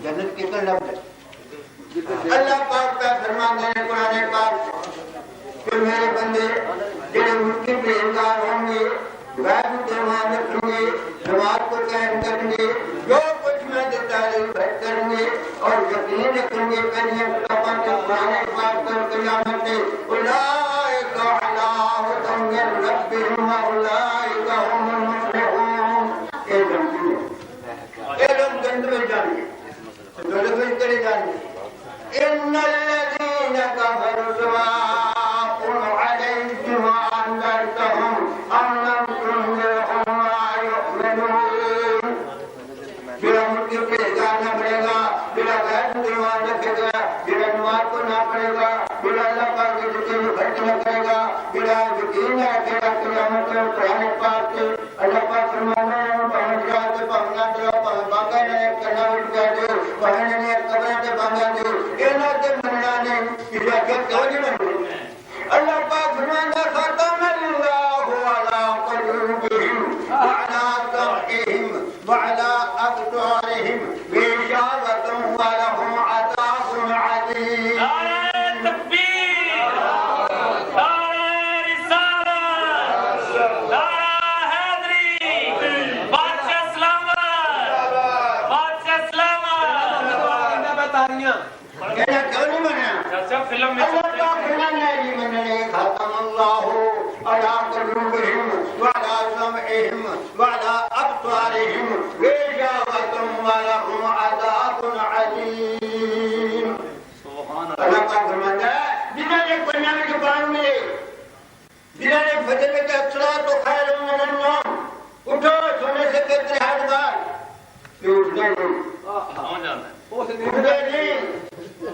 جنت کتنا لفظ ہے. اللہ پاک کا فرمان ہے قرآن پاک کہ میرے بندے جڑے ملکی پرہیزگار ہوں گے، غیب کے ایمان رکھیں گے، نماز کو قائم کریں گے، جو کچھ میں دیتا ہے کریں گے اور یقین رکھیں گے پہلے کتابوں کے قرآن پاک پر قیامت میں اولئک علی ھدی من ربہم واولئک هم المفلحون. یہ لوگ جنت میں جائیں گے، دولت میں چلے جائیں گے. ان الذين كفروا سواء عليهم أنذرتهم أم لم تنذرهم لا يؤمنون. بلا ملک پہ جانا پڑے گا، بلا غیب ایمان رکھے گا، بلا نماز کو نہ پڑے گا، بلا اللہ پاک کے ذکر میں خرچ نہ کرے گا، بلا یقین رکھے گا قیامت میں قرآن پاک سے اللہ پاک فرمانا ہے پہنچ جاؤ تو پہنچنا چاہو باقا نے کرنا اٹھ گیا جو پہنچنے نے قبریں سے باندھا جو انہوں سے مننا نے کیا کیوں نہیں بن اللہ پاک فرمانا ختم اللہ علی قلوبہم وعلی سمعہم وعلی ابصارہم غشاوۃ ولہم عذاب عظیم. ختم اللہ علی قلوبہم وعلی سمعہم وعلی ابصارہم غشاوۃ ولہم عذاب عظیم. اللہ پاک فرماتا ہے جنہوں نے پڑھنے میں زبان ملے، جنہوں نے فجر میں الصلاۃ خیر من النوم، اٹھو سونے سے بہتر ہے بات کہ اٹھنے نہیں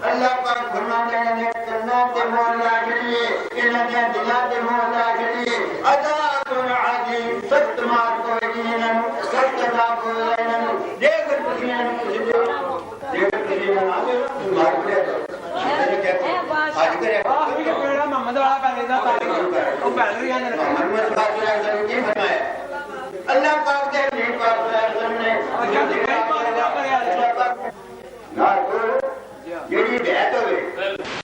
اللہ پاک فرماتے ہیں کرنا تے مولا کریے انہاں دے دلاں تے مولا کریے عذاب عظیم. سخت مار کو انہاں نوں سخت عذاب کو انہاں نوں دیکھ کسی نے دیکھ کسی نے مار دے آج کرے بیڑا محمد والا پہلے دا او پہل رہی ہے محمد پاک نے کی فرمایا اللہ پاک دے نبی پاک صلی اللہ علیہ وسلم نے نہ کو یہ بیعت ہوئے